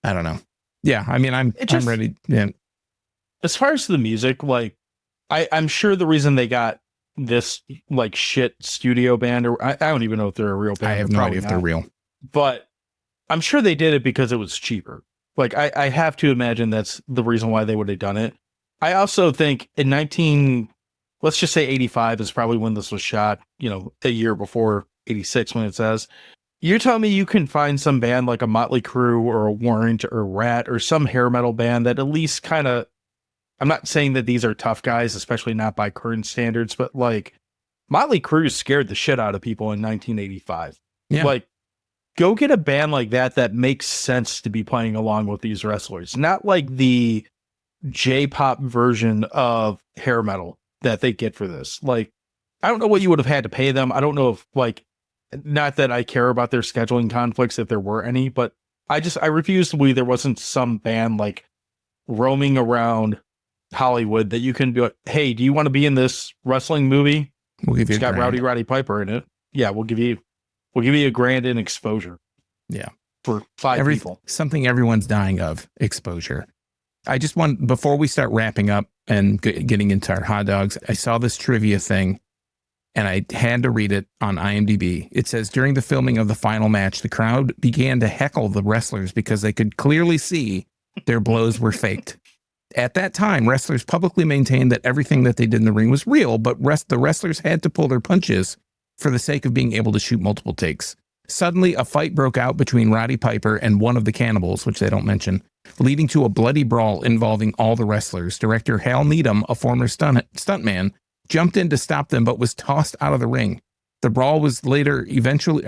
S3: I don't know. Yeah, I mean, I'm ready. Yeah.
S2: As far as the music, like, I'm sure the reason they got this like shit studio band, or I don't even know if they're a real band.
S3: I have no idea if they're real,
S2: but I'm sure they did it because it was cheaper. Like, I have to imagine that's the reason why they would have done it. I also think in let's just say 85 is probably when this was shot, you know, a year before 86 when it says. You're telling me you can find some band like a Motley Crue or a Warrant or Rat or some hair metal band that at least kind of, I'm not saying that these are tough guys, especially not by current standards, but like Motley Crue scared the shit out of people in 1985.
S3: Yeah.
S2: Like, go get a band like that makes sense to be playing along with these wrestlers, not like the J-pop version of hair metal that they get for this. Like, I don't know what you would have had to pay them. I don't know if, like, not that I care about their scheduling conflicts if there were any, but I refuse to believe there wasn't some band like roaming around Hollywood that you can be like, hey, do you want to be in this wrestling movie?
S3: We'll give you
S2: it's got Rowdy Roddy Piper in it. Yeah, we'll give you $1,000 in exposure.
S3: Yeah.
S2: For 5 people.
S3: Something everyone's dying of, exposure. I just want, before we start wrapping up and getting into our hot dogs, I saw this trivia thing and I had to read it on IMDb. It says, during the filming of the final match, the crowd began to heckle the wrestlers because they could clearly see their blows were faked. At that time, wrestlers publicly maintained that everything that they did in the ring was real, but the wrestlers had to pull their punches for the sake of being able to shoot multiple takes. Suddenly, a fight broke out between Roddy Piper and one of the cannibals, which they don't mention, leading to a bloody brawl involving all the wrestlers. Director Hal Needham, a former stuntman, jumped in to stop them, but was tossed out of the ring. The brawl was eventually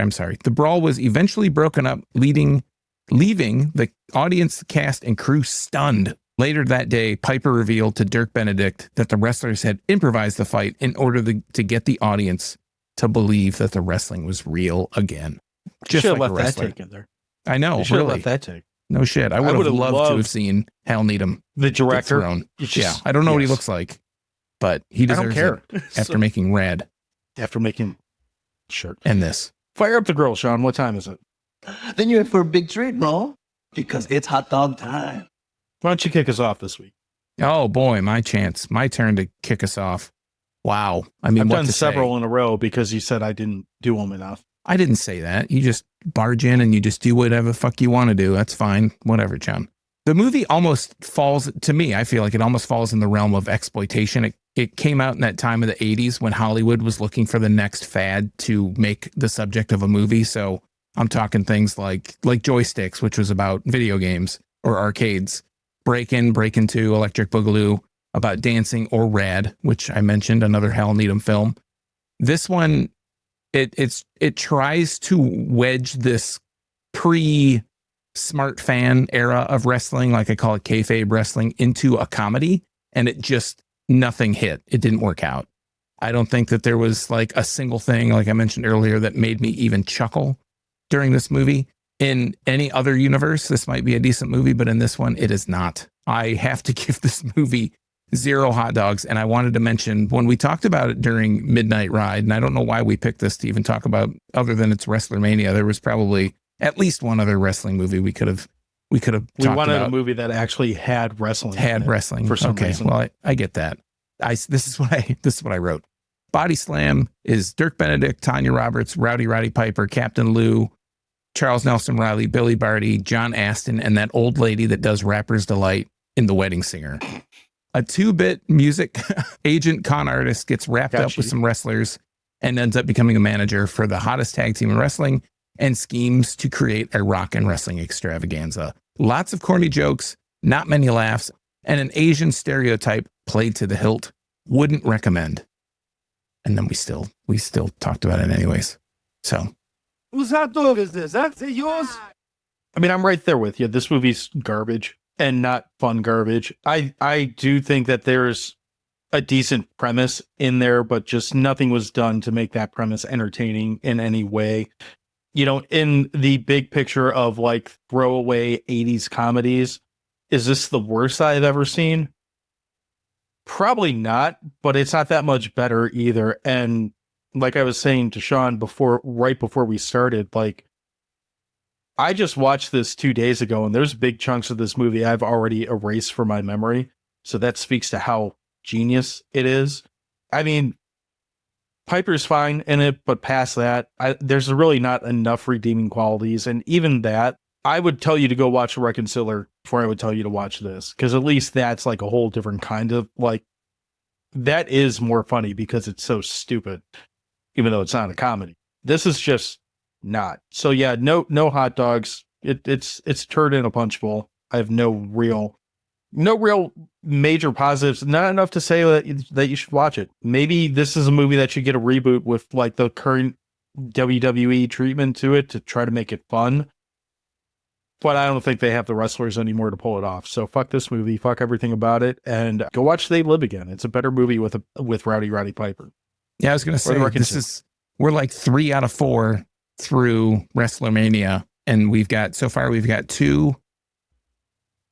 S3: broken up, leaving the audience, cast, and crew stunned. Later that day, Piper revealed to Dirk Benedict that the wrestlers had improvised the fight in order to get the audience to believe that the wrestling was real again. Just like
S2: left that take in there.
S3: I know,
S2: really.
S3: Really.
S2: Left that take.
S3: No shit. I would have loved to have seen Hal Needham,
S2: the director.
S3: Yeah, I don't know what he looks like, but he deserves it after making Rad.
S2: After making Sure.
S3: And this.
S2: Fire up the grill, Sean. What time is it?
S5: Then you're in for a big treat, bro, because it's hot dog time.
S2: Why don't you kick us off this week?
S3: Oh boy, my chance. My turn to kick us off. Wow. I mean,
S2: I've
S3: what
S2: done
S3: to
S2: several
S3: say?
S2: in a row because you said I didn't do them enough.
S3: I didn't say that. You just barge in and you just do whatever the fuck you want to do. That's fine. Whatever, John. The movie almost falls, to me, I feel like it almost falls in the realm of exploitation. It came out in that time of the 80s when Hollywood was looking for the next fad to make the subject of a movie. So I'm talking things like Joysticks, which was about video games or arcades, Breakin', Breakin' 2, Electric Boogaloo, about dancing, or Rad, which I mentioned, another Hal Needham film. This one, it tries to wedge this pre-smart fan era of wrestling, like I call it kayfabe wrestling, into a comedy, and it just, nothing hit. It didn't work out. I don't think that there was like a single thing, like I mentioned earlier, that made me even chuckle during this movie. In any other universe, this might be a decent movie, but in this one, it is not. I have to give this movie 0 hot dogs. And I wanted to mention, when we talked about it during Midnight Ride, and I don't know why we picked this to even talk about, other than it's WresterMAYnia, there was probably at least one other wrestling movie we could have talked about.
S2: We wanted a movie that actually had wrestling.
S3: Had wrestling
S2: for some
S3: okay,
S2: reason.
S3: well, I get that. This is what I wrote. Body Slam is Dirk Benedict, Tanya Roberts, Rowdy Roddy Piper, Captain Lou, Charles Nelson Riley, Billy Barty, John Aston, and that old lady that does Rapper's Delight in The Wedding Singer. A 2-bit music agent con artist gets wrapped up with some wrestlers and ends up becoming a manager for the hottest tag team in wrestling and schemes to create a rock and wrestling extravaganza. Lots of corny jokes, not many laughs, and an Asian stereotype played to the hilt. Wouldn't recommend. And then we still talked about it anyways. So.
S5: Whose hot dog is this? That's yours?
S2: I mean, I'm right there with you. This movie's garbage and not fun garbage. I do think that there's a decent premise in there, but just nothing was done to make that premise entertaining in any way. You know, in the big picture of like throwaway 80s comedies, is this the worst I've ever seen? Probably not, but it's not that much better either. And like I was saying to Sean right before we started, like, I just watched this 2 days ago, and there's big chunks of this movie I've already erased from my memory. So that speaks to how genius it is. I mean, Piper's fine in it, but past that, there's really not enough redeeming qualities. And even that, I would tell you to go watch The Reconciler before I would tell you to watch this, because at least that's like a whole different kind of, like, that is more funny because it's so stupid, even though it's not a comedy. This is just not. So yeah, no hot dogs. It's a turd in a punch bowl. I have no real major positives. Not enough to say that you should watch it. Maybe this is a movie that should get a reboot with like the current WWE treatment to it to try to make it fun. But I don't think they have the wrestlers anymore to pull it off. So fuck this movie, fuck everything about it, and go watch They Live Again. It's a better movie with Rowdy Roddy Piper.
S3: Yeah, I was gonna say we're like 3 out of 4 through WresterMAYnia, and we've got two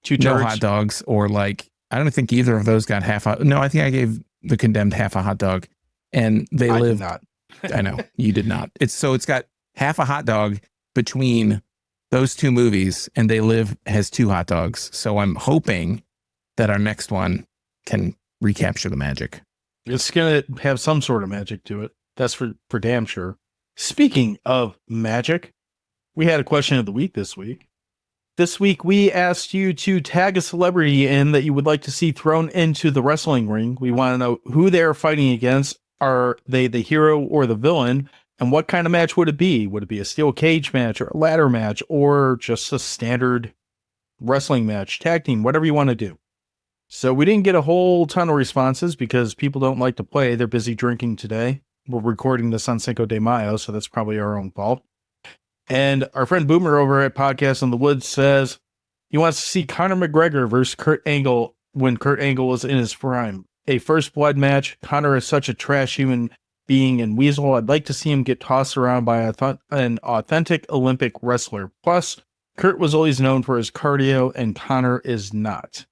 S3: no hot dogs, or like I don't think either of those got half. No, I think I gave The Condemned half a hot dog, and They Live.
S2: Did not.
S3: I know you did not. It's got half a hot dog between those two movies, and They Live has 2 hot dogs. So I'm hoping that our next one can recapture the magic.
S2: It's gonna have some sort of magic to it. That's for damn sure. Speaking of magic, we had a question of the week this week. This week, we asked you to tag a celebrity in that you would like to see thrown into the wrestling ring. We want to know who they're fighting against. Are they the hero or the villain? And what kind of match would it be? Would it be a steel cage match or a ladder match or just a standard wrestling match, tag team, whatever you want to do? So we didn't get a whole ton of responses because people don't like to play. They're busy drinking today. We're recording this on Cinco de Mayo, so that's probably our own fault. And our friend Boomer over at Podcast in the Woods says he wants to see Conor McGregor versus Kurt Angle when Kurt Angle was in his prime. A first blood match. Conor is such a trash human being and weasel. I'd like to see him get tossed around by an authentic Olympic wrestler. Plus, Kurt was always known for his cardio, and Conor is not.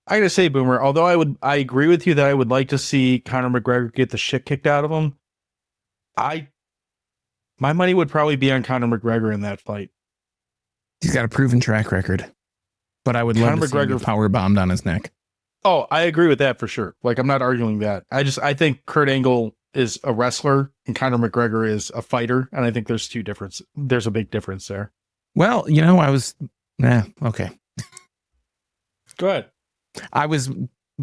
S2: I gotta say, Boomer, although I agree with you that I would like to see Conor McGregor get the shit kicked out of him, my money would probably be on Conor McGregor in that fight.
S3: He's got a proven track record, but I would love to see him get power bombed on his neck.
S2: Oh, I agree with that for sure. Like, I'm not arguing that. I think Kurt Angle is a wrestler and Conor McGregor is a fighter. And I think there's there's a big difference there.
S3: Well, okay.
S2: Go ahead.
S3: I was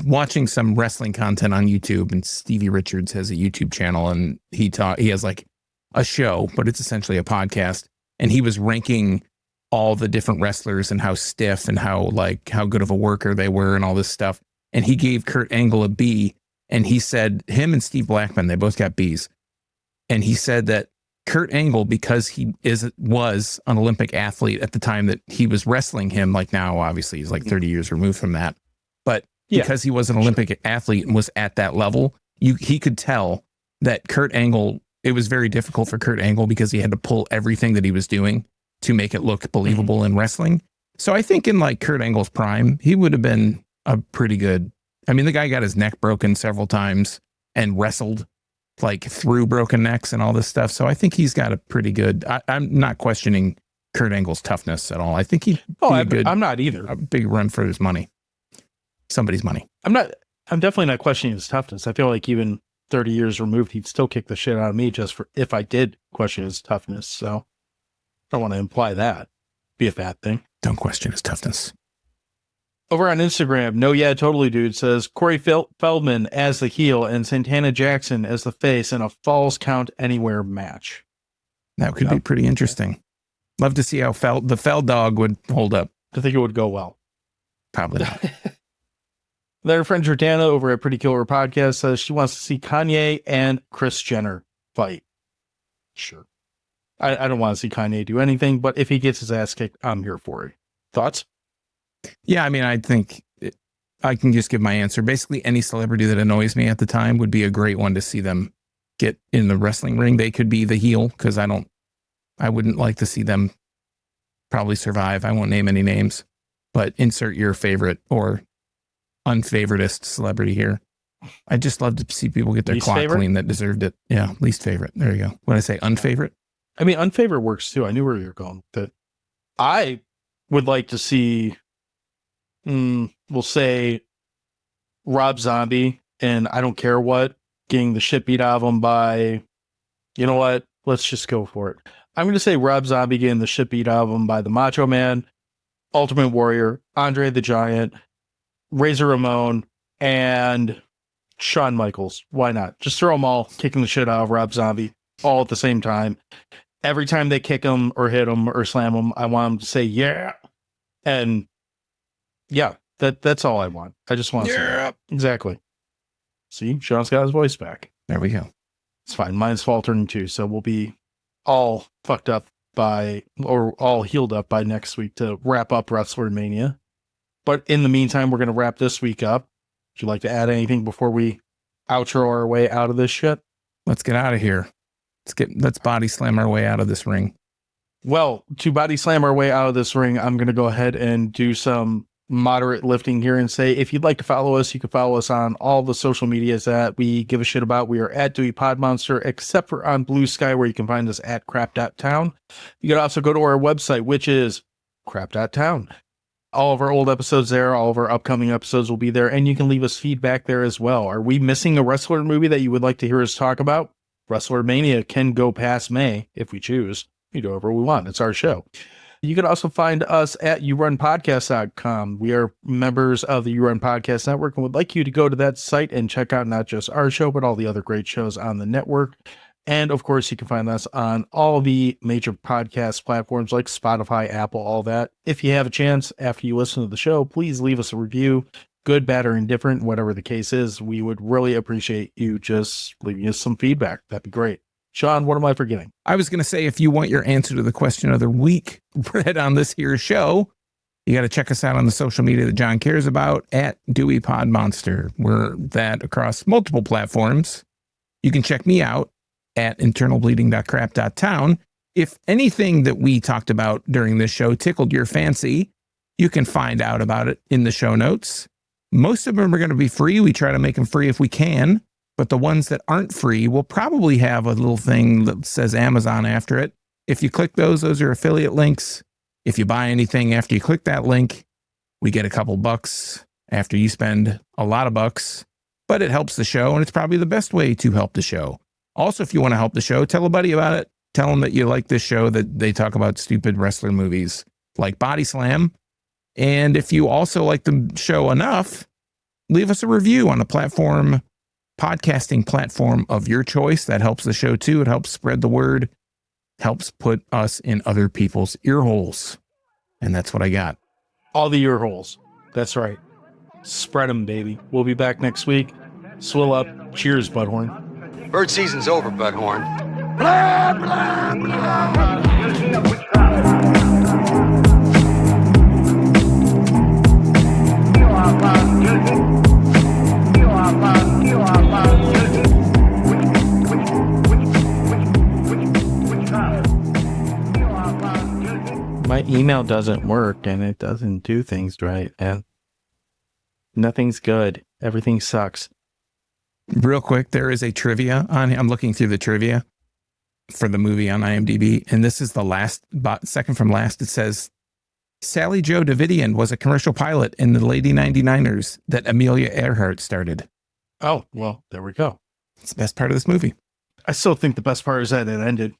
S3: watching some wrestling content on YouTube, and Stevie Richards has a YouTube channel, and he has like a show, but it's essentially a podcast. And he was ranking all the different wrestlers and how stiff and how good of a worker they were and all this stuff. And he gave Kurt Angle a B, and he said him and Steve Blackman, they both got Bs. And he said that Kurt Angle, because he was an Olympic athlete at the time that he was wrestling him, like now, obviously he's like 30 years removed from that. But because he was an Olympic athlete and was at that level, he could tell that Kurt Angle, it was very difficult for Kurt Angle because he had to pull everything that he was doing to make it look believable in wrestling. So I think in like Kurt Angle's prime, he would have been a pretty good. I mean, the guy got his neck broken several times and wrestled like through broken necks and all this stuff. So I think he's got a pretty good. I'm not questioning Kurt Angle's toughness at all. I think
S2: I'm not either.
S3: A big run for his money. Somebody's money.
S2: I'm definitely not questioning his toughness. I feel like even 30 years removed, he'd still kick the shit out of me just for if I did question his toughness. So I don't want to imply that. Be a bad thing.
S3: Don't question his toughness.
S2: Over on Instagram, No Yeah Totally Dude says Corey Feldman as the heel and Santana Jackson as the face in a Falls Count Anywhere match.
S3: That could be pretty interesting. Love to see how the Feld dog would hold up.
S2: I think it would go well.
S3: Probably not.
S2: Their friend Jordana over at Pretty Killer Podcast says she wants to see Kanye and Kris Jenner fight. Sure. I don't want to see Kanye do anything, but if he gets his ass kicked, I'm here for it. Thoughts?
S3: Yeah, I mean, I think I can just give my answer. Basically, any celebrity that annoys me at the time would be a great one to see them get in the wrestling ring. They could be the heel because I wouldn't like to see them probably survive. I won't name any names, but insert your favorite or unfavoritist celebrity here. I just love to see people get their
S2: Least
S3: clock
S2: favorite?
S3: clean that deserved it. Yeah, least favorite. There you go. When I say unfavorite?
S2: I mean, unfavorite works too. I knew where you were going with it. I would like to see, we'll say, Rob Zombie, and I don't care what, getting the shit beat out of him by, you know what? Let's just go for it. I'm going to say Rob Zombie getting the shit beat out of him by the Macho Man, Ultimate Warrior, Andre the Giant, Razor Ramon, and Shawn Michaels. Why not? Just throw them all kicking the shit out of Rob Zombie all at the same time. Every time they kick him or hit him or slam him, I want them to say, yeah. And yeah, that's all I want. I just want to say exactly. See, Sean's got his voice back.
S3: There we go.
S2: It's fine. Mine's faltering too. So we'll be all fucked up or all healed up by next week to wrap up WresterMAYnia. But in the meantime, we're going to wrap this week up. Would you like to add anything before we outro our way out of this shit?
S3: Let's get out of here. Let's body slam our way out of this ring.
S2: Well, to body slam our way out of this ring, I'm going to go ahead and do some moderate lifting here and say, if you'd like to follow us, you can follow us on all the social medias that we give a shit about. We are at Dewey Podmonster, except for on Blue Sky, where you can find us at crap.town. You can also go to our website, which is crap.town. All of our old episodes there, all of our upcoming episodes will be there, and you can leave us feedback there as well. Are we missing a wrestler movie that you would like to hear us talk about? WresterMAYnia can go past May if we choose. We do whatever we want. It's our show. You can also find us at yourunpodcast.com. We are members of the You Run Podcast Network and would like you to go to that site and check out not just our show, but all the other great shows on the network. And of course, you can find us on all the major podcast platforms like Spotify, Apple, all that. If you have a chance after you listen to the show, please leave us a review. Good, bad, or indifferent, whatever the case is. We would really appreciate you just leaving us some feedback. That'd be great. Sean, what am I forgetting?
S3: I was going to say, if you want your answer to the question of the week read on this here show, you got to check us out on the social media that John cares about at Dewey Pod Monster. We're that across multiple platforms. You can check me out at internalbleeding.crap.town. If anything that we talked about during this show tickled your fancy, you can find out about it in the show notes. Most of them are going to be free. We try to make them free if we can, but the ones that aren't free will probably have a little thing that says Amazon after it. If you click those are affiliate links. If you buy anything after you click that link, we get a couple bucks. after you spend a lot of bucks, but it helps the show, and it's probably the best way to help the show. Also, if you want to help the show, tell a buddy about it. Tell them that you like this show, that they talk about stupid wrestler movies like Body Slam. And if you also like the show enough, leave us a review on a podcasting platform of your choice. That helps the show too. It helps spread the word, helps put us in other people's ear holes. And that's what I got.
S2: All the ear holes. That's right. Spread them, baby. We'll be back next week. Swill up. Cheers, Butthorn.
S6: Bird season's over, Butthorn.
S2: My email doesn't work and it doesn't do things right, and nothing's good. Everything sucks.
S3: Real quick, there is a trivia on. I'm looking through the trivia for the movie on IMDb, and this is the second from last. It says Sally Jo Davidian was a commercial pilot in the Lady 99ers that Amelia Earhart started.
S2: Oh, well, there we go.
S3: It's the best part of this movie.
S2: I still think the best part is that it ended.